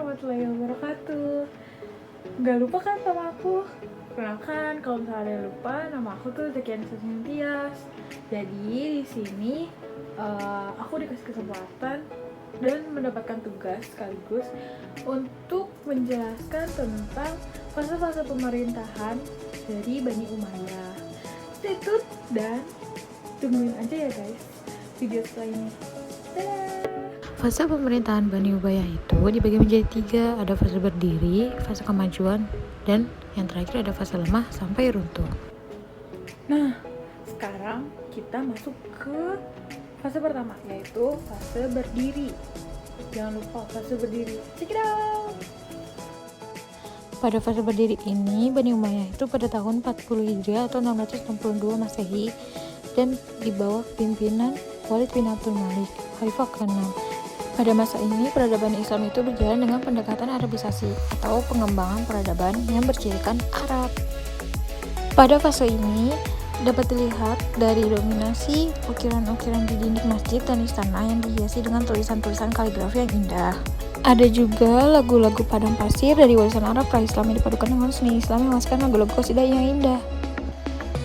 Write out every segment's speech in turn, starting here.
warahmatullahi wabarakatuh. Gak lupa kan sama aku? Perkenalkan, kalau misalnya ada yang lupa, nama aku tuh Zakian Tias. Jadi di sini aku dikasih kesempatan dan mendapatkan tugas sekaligus untuk menjelaskan tentang fase-fase pemerintahan dari Bani Umayyah. Stay tune dan tungguin aja ya guys video setelah ini. Dadah! Fase pemerintahan Bani Umayyah itu dibagi menjadi 3, ada fase berdiri, fase kemajuan, dan yang terakhir ada fase lemah sampai runtuh. Nah, sekarang kita masuk ke fase pertama, yaitu fase berdiri. Jangan lupa fase berdiri. Check it out! Pada fase berdiri ini, Bani Umayyah itu pada tahun 40 Hijriah atau 662 Masehi dan di bawah pimpinan Walid bin Abdul Malik, Khalifah ke-6. Pada masa ini, peradaban Islam itu berjalan dengan pendekatan Arabisasi atau pengembangan peradaban yang bercirikan Arab. Pada fase ini, dapat dilihat dari dominasi ukiran-ukiran di dinding masjid dan istana yang dihiasi dengan tulisan-tulisan kaligrafi yang indah. Ada juga lagu-lagu padang pasir dari warisan Arab pra-Islam yang dipadukan dengan seni Islam yang menghasilkan lagu-lagu qasidah yang indah.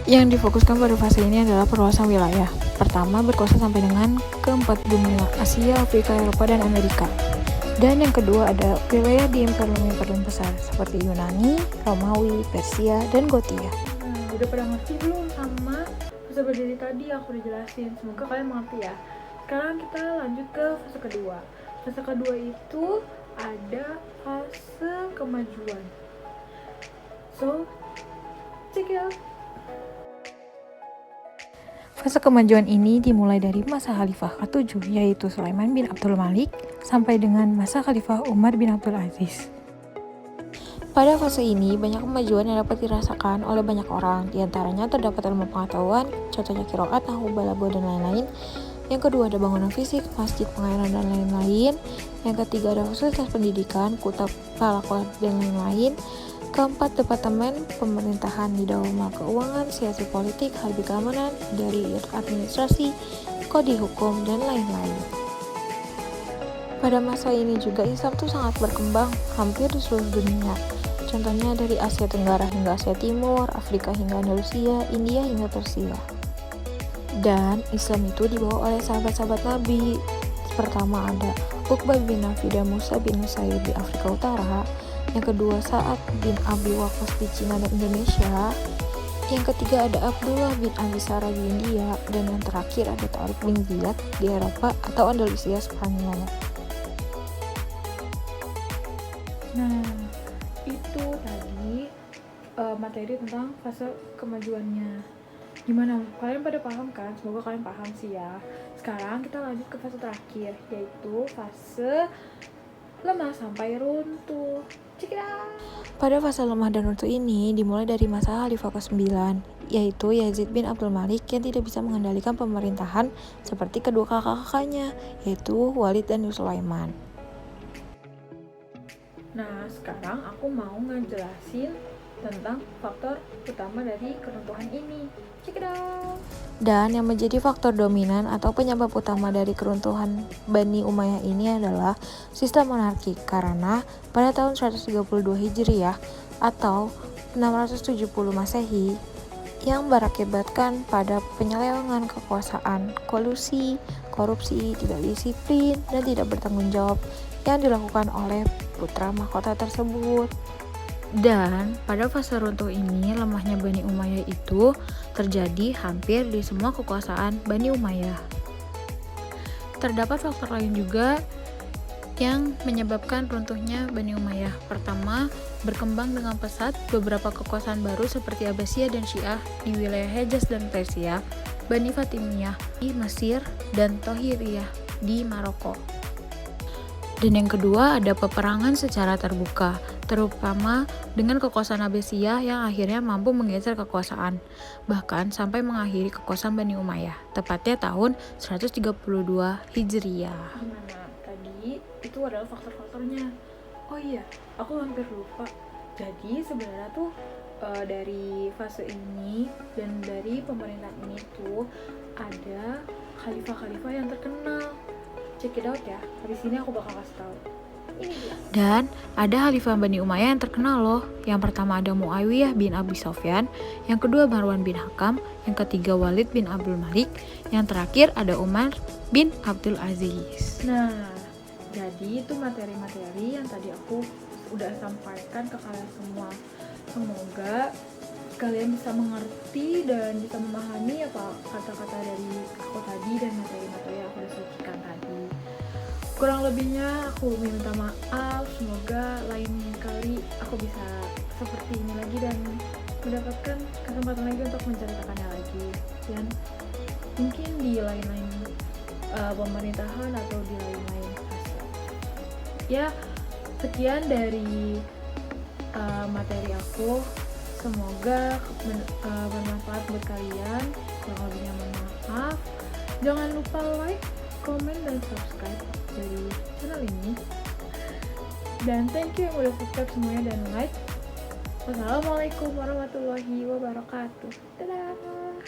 Yang difokuskan pada fase ini adalah perluasan wilayah. Pertama, berkuasa sampai dengan keempat benua, Asia, Afrika, Eropa, dan Amerika. Dan yang kedua ada wilayah di imperium-imperium besar seperti Yunani, Romawi, Persia, dan Gothia. Udah pada ngerti belum sama fase berdiri tadi yang aku udah jelasin? Semoga kalian mengerti ya. Sekarang kita lanjut ke fase kedua. Fase kedua itu ada fase kemajuan. So, check it out. Fase kemajuan ini dimulai dari masa Khalifah ke-7 yaitu Sulaiman bin Abdul Malik sampai dengan masa Khalifah Umar bin Abdul Aziz. Pada fase ini banyak kemajuan yang dapat dirasakan oleh banyak orang, diantaranya terdapat ilmu pengetahuan, contohnya qiraat, nahwu, balaghah, dan lain-lain. Yang kedua ada bangunan fisik, masjid, pengairan, dan lain-lain. Yang ketiga ada fasilitas pendidikan, kutub, palakoh, dan lain-lain. Keempat, departemen pemerintahan di dalam keuangan, siasat politik, harbi keamanan, dari administrasi, kode hukum, dan lain-lain. Pada masa ini juga Islam tuh sangat berkembang hampir di seluruh dunia. Contohnya dari Asia Tenggara hingga Asia Timur, Afrika hingga Andalusia, India hingga Persia. Dan Islam itu dibawa oleh sahabat-sahabat Nabi. Pertama ada Uqbah bin Nafi dan Musa bin Nusair di Afrika Utara. Yang kedua Sa'ad bin Abi Waqqas di Cina dan Indonesia. Yang ketiga ada Abdullah bin Abi Sarah di India. Dan yang terakhir ada Tariq bin Ziyad di Eropa atau Andalusia Spanyol. Nah, itu tadi materi tentang fase kemajuannya. Gimana? Kalian pada paham kan? Semoga kalian paham sih ya. Sekarang kita lanjut ke fase terakhir, yaitu fase lemah sampai runtuh. Check it out! Pada fase lemah dan runtuh ini dimulai dari masa Khalifah ke-9, yaitu Yazid bin Abdul Malik yang tidak bisa mengendalikan pemerintahan seperti kedua kakak-kakaknya, yaitu Walid dan Sulaiman. Nah, sekarang aku mau ngejelasin tentang faktor utama dari keruntuhan ini. Check it out! Dan yang menjadi faktor dominan atau penyebab utama dari keruntuhan Bani Umayyah ini adalah sistem monarki, karena pada tahun 132 Hijriah atau 670 Masehi yang berakibatkan pada penyelewengan kekuasaan, kolusi, korupsi, tidak disiplin, dan tidak bertanggung jawab yang dilakukan oleh putra mahkota tersebut. Dan pada fase runtuh ini, lemahnya Bani Umayyah itu terjadi hampir di semua kekuasaan Bani Umayyah. Terdapat faktor lain juga yang menyebabkan runtuhnya Bani Umayyah. Pertama, berkembang dengan pesat beberapa kekuasaan baru seperti Abbasiyah dan Syiah di wilayah Hejaz dan Persia, Bani Fatimiyah di Mesir, dan Tohiriyah di Maroko. Dan yang kedua ada peperangan secara terbuka, terutama dengan kekuasaan Abbasiyah yang akhirnya mampu menggeser kekuasaan, bahkan sampai mengakhiri kekuasaan Bani Umayyah, tepatnya tahun 132 Hijriah. Gimana? Tadi itu adalah faktor-faktornya. Oh iya, aku hampir lupa. Jadi sebenarnya tuh dari fase ini dan dari pemerintahan ini tuh ada khalifah-khalifah yang terkenal. Check it out ya. Habis ini aku bakal kasih tahu. Ini dia. Dan ada Khalifah Bani Umayyah yang terkenal loh. Yang pertama ada Muawiyah bin Abi Sofyan, yang kedua Marwan bin Hakam, yang ketiga Walid bin Abdul Malik, yang terakhir ada Umar bin Abdul Aziz. Nah, jadi itu materi-materi yang tadi aku udah sampaikan ke kalian semua. Semoga kalian bisa mengerti dan bisa memahami apa kata-kata dari aku tadi dan materi-materi yang aku udah sajikan tadi. Kurang lebihnya aku minta maaf, semoga lain kali aku bisa seperti ini lagi dan mendapatkan kesempatan lagi untuk menceritakannya lagi. Dan mungkin di lain-lain pemerintahan atau di lain-lain fase. Ya, sekian dari materi aku. Semoga bermanfaat buat kalian. Kurang lebihnya mohon maaf. Jangan lupa like, komen, dan subscribe dari channel ini. Dan thank you yang udah subscribe semuanya dan like. Wassalamualaikum warahmatullahi wabarakatuh. Dadah.